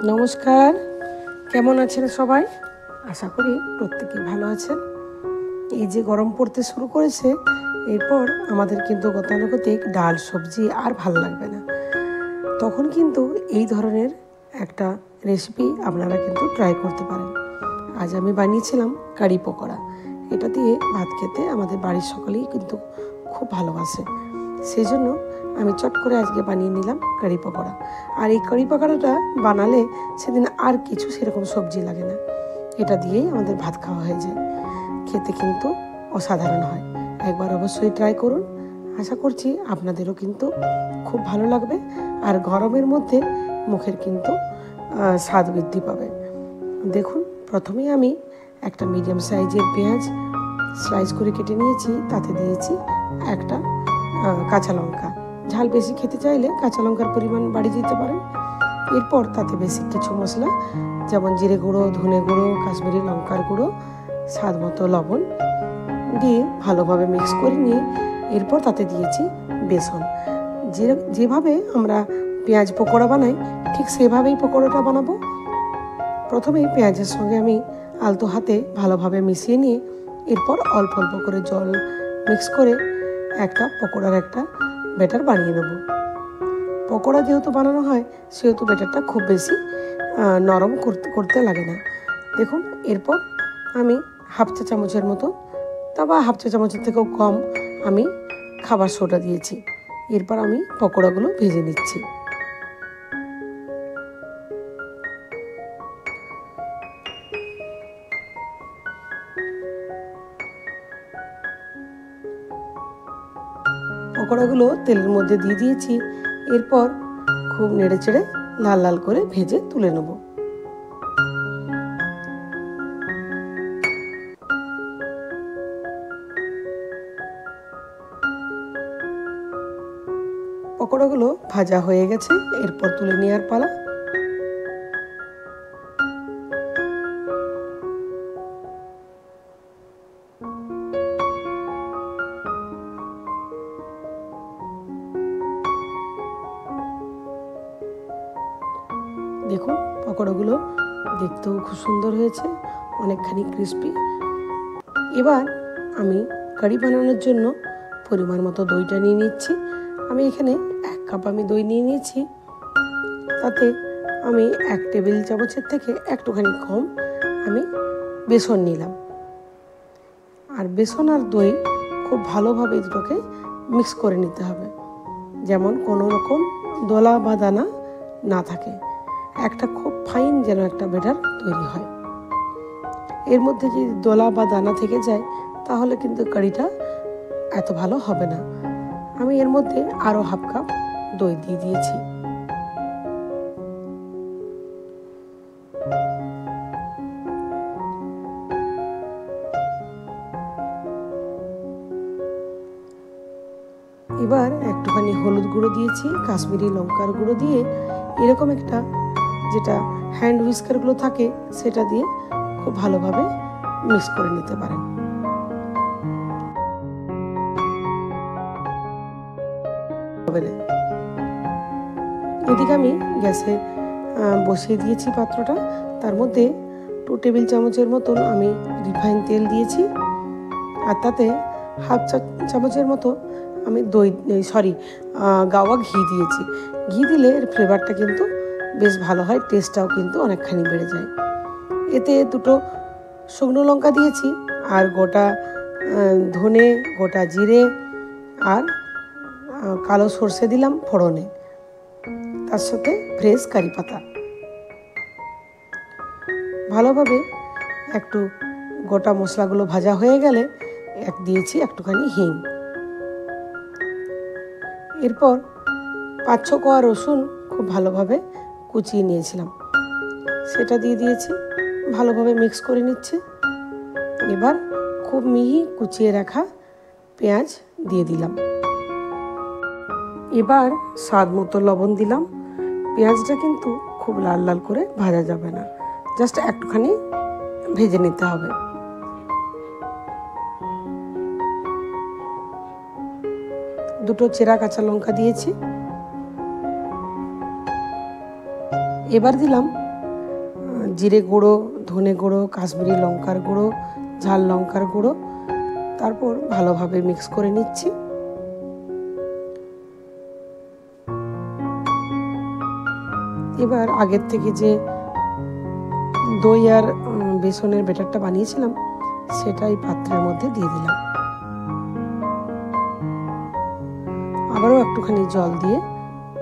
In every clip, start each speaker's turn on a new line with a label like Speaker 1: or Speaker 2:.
Speaker 1: নমস্কার, কেমন আছেন সবাই? আশা করি প্রত্যেকেই ভালো আছেন। এই যে গরম পড়তে শুরু করেছে, এরপর আমাদের কিন্তু গতানুগতিক ডাল সবজি আর ভালো লাগবে না। তখন কিন্তু এই ধরনের একটা রেসিপি আপনারা কিন্তু ট্রাই করতে পারেন। আজ আমি বানিয়েছিলাম কারি পকোড়া। এটা দিয়ে ভাত খেতে আমাদের বাড়ির সকলেই কিন্তু খুব ভালোবাসে। সেই জন্য আমি চট করে আজকে বানিয়ে নিলাম কারি পকোড়া। আর এই কারি পকোড়াটা বানালে সেদিন আর কিছু সেরকম সবজি লাগে না, এটা দিয়েই আমাদের ভাত খাওয়া হয়ে যায়। খেতে কিন্তু অসাধারণ হয়। একবার অবশ্যই ট্রাই করুন। আশা করছি আপনাদেরও কিন্তু খুব ভালো লাগবে। আর গরমের মধ্যে মুখের কিন্তু স্বাদ বৃদ্ধি পাবে। দেখুন, প্রথমেই আমি একটা মিডিয়াম সাইজের পেঁয়াজ স্লাইস করে কেটে নিয়েছি। তাতে দিয়েছি একটা কাঁচা লঙ্কা। ঝাল বেশি খেতে চাইলে কাঁচা লঙ্কার পরিমাণ বাড়িয়ে দিতে পারেন। এরপর তাতে বেসিক কিছু মশলা যেমন জিরে গুঁড়ো, ধনে গুঁড়ো, কাশ্মীরি লঙ্কার গুঁড়ো, স্বাদ মতো লবণ দিয়ে ভালোভাবে মিক্স করে নিয়ে এরপর তাতে দিয়েছি বেসন। যেভাবে আমরা পেঁয়াজ পকোড়া বানাই ঠিক সেভাবেই পকোড়াটা বানাবো। প্রথমেই পেঁয়াজের সঙ্গে আমি আলতো হাতে ভালোভাবে মিশিয়ে নিয়ে এরপর অল্প অল্প করে জল মিক্স করে একটা পকোড়ার একটা ব্যাটার বানিয়ে নেব। পকোড়া যেহেতু বানানো হয় সেহেতু ব্যাটারটা খুব বেশি নরম করতে লাগে না। দেখুন, এরপর আমি হাফ চা চামচের মতো বা হাফ চা চামচের থেকেও কম আমি খাবার সোডা দিয়েছি। এরপর আমি পকোড়াগুলো ভেজে নিচ্ছি। পকোড়াগুলো তেলের মধ্যে দিয়ে দিয়েছি। এরপর খুব নেড়ে চেড়ে লাল লাল করে ভেজে তুলে নেব। পকোড়াগুলো ভাজা হয়ে গেছে, এরপর তুলে নেওয়ার পালা। দেখুন, পকোড়াগুলো দেখতেও খুব সুন্দর হয়েছে, অনেকখানি ক্রিস্পি। এবার আমি কারি বানানোর জন্য পরিমাণ মতো দইটা নিয়ে নিচ্ছি। আমি এখানে 1 কাপ আমি দই নিয়ে নিয়েছি। তাতে আমি 1 টেবিল চামচের থেকে একটুখানি কম আমি বেসন নিলাম। আর বেসন আর দই খুব ভালোভাবে দুটোকে মিক্স করে নিতে হবে, যেমন কোনো রকম দলা বা দানা না থাকে। একটা খুব ফাইন যেন একটা ব্যাটার তৈরি হয়। এর মধ্যে যদি দলা বা দানা থেকে যায় তাহলে কিন্তু কারিটা এত ভালো হবে না। আমি এর মধ্যে আরও হাফ কাপ দই দিয়ে দিয়েছি। এবার একটুখানি হলুদ গুঁড়ো দিয়েছি, কাশ্মীরি লঙ্কার গুঁড়ো দিয়ে এরকম একটা যেটা হ্যান্ড হুইস্কারগুলো থাকে সেটা দিয়ে খুব ভালোভাবে মিক্স করে নিতে পারেন। এদিকে আমি গ্যাসে বসিয়ে দিয়েছি পাত্রটা। তার মধ্যে 2 টেবিল চামচের মতন আমি রিফাইন তেল দিয়েছি। আর তাতে হাফ চামচের মতো আমি গাওয়া ঘি দিয়েছি। ঘি দিলে এর ফ্লেভারটা কিন্তু বেশ ভালো হয়, টেস্টটাও কিন্তু অনেকখানি বেড়ে যায়। এতে 2টো শুকনো লঙ্কা দিয়েছি, আর গোটা ধনে, গোটা জিরে আর কালো সর্ষে দিলাম ফোড়নে, তার সাথে ফ্রেশ কারি পাতা। ভালোভাবে একটু গোটা মশলাগুলো ভাজা হয়ে গেলে দিয়েছি একটুখানি হিং। এরপর 5-6 কোয়া রসুন খুব ভালোভাবে কুচিয়ে নিয়েছিলাম, সেটা দিয়ে দিয়েছি। ভালোভাবে মিক্স করে নিচ্ছি। এবার খুব মিহি কুচিয়ে রাখা পেঁয়াজ দিয়ে দিলাম। এবার স্বাদ মতো লবণ দিলাম। পেঁয়াজটা কিন্তু খুব লাল লাল করে ভাজা যাবে না, জাস্ট একটুখানি ভেজে নিতে হবে। দুটো চেরা কাঁচা লঙ্কা দিয়েছি। এবার দিলাম জিরে গুঁড়ো, ধনে গুঁড়ো, কাশ্মীরি লঙ্কার গুঁড়ো, ঝাল লঙ্কার গুঁড়ো, তারপর ভালোভাবে মিক্স করে নিচ্ছি। এবার আগের থেকে যে দই আর বেসনের ব্যাটারটা বানিয়েছিলাম সেটাই পাত্রের মধ্যে দিয়ে দিলাম। আবারও একটুখানি জল দিয়ে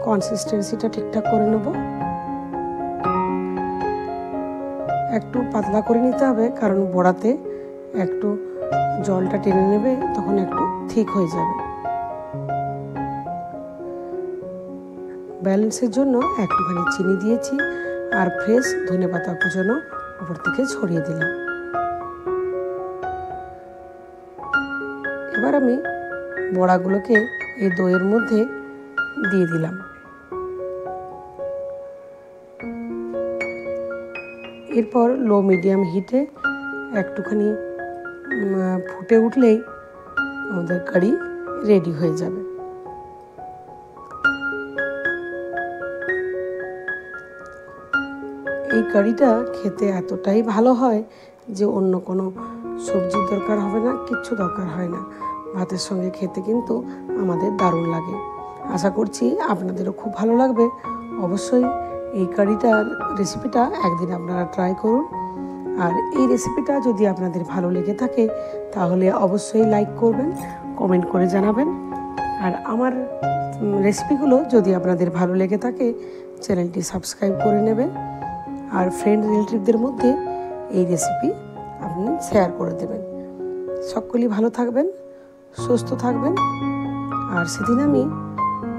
Speaker 1: কনসিস্টেন্সিটা ঠিকঠাক করে নেব। একটু পাতলা করে নিতে হবে, কারণ বড়াতে একটু জলটা টেনে নেবে, তখন একটু ঠিক হয়ে যাবে। ব্যালেন্সের জন্য একটুখানি চিনি দিয়েছি আর ফ্রেশ ধনেপাতা কুচনো উপর থেকে ছড়িয়ে দিলাম। এবার আমি বড়াগুলোকে এই দইয়ের মধ্যে দিয়ে দিলাম। এরপর লো মিডিয়াম হিটে একটুখানি ফুটে উঠলেই আমাদের কারি রেডি হয়ে যাবে। এই কারিটা খেতে এতটাই ভালো হয় যে অন্য কোনো সবজির দরকার হবে না, কিচ্ছু দরকার হয় না। ভাতের সঙ্গে খেতে কিন্তু আমাদের দারুণ লাগে। আশা করছি আপনাদেরও খুব ভালো লাগবে। অবশ্যই এই কারিটার রেসিপিটা একদিন আপনারা ট্রাই করুন। আর এই রেসিপিটা যদি আপনাদের ভালো লেগে থাকে তাহলে অবশ্যই লাইক করবেন, কমেন্ট করে জানাবেন। আর আমার রেসিপিগুলো যদি আপনাদের ভালো লেগে থাকে চ্যানেলটি সাবস্ক্রাইব করে নেবেন। আর ফ্রেন্ড রিলেটিভদের মধ্যে এই রেসিপি আপনি শেয়ার করে দেবেন। সকলেই ভালো থাকবেন, সুস্থ থাকবেন। আর সেদিন আমি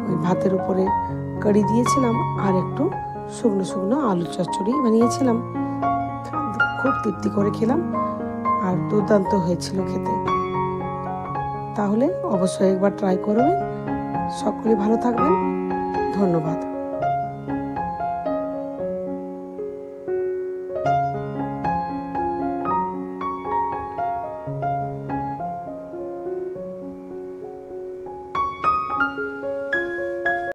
Speaker 1: ওই ভাতের উপরে কারি দিয়েছিলাম আর একটু শুকনো শুকনো আলু চচ্চড়ি বানিয়েছিলাম, খুব তৃপ্তি করে খেলাম আর দুর্দান্ত হয়েছিল খেতে। তাহলে অবশ্যই একবার ট্রাই করবেন। সকলেই ভালো থাকবেন। ধন্যবাদ।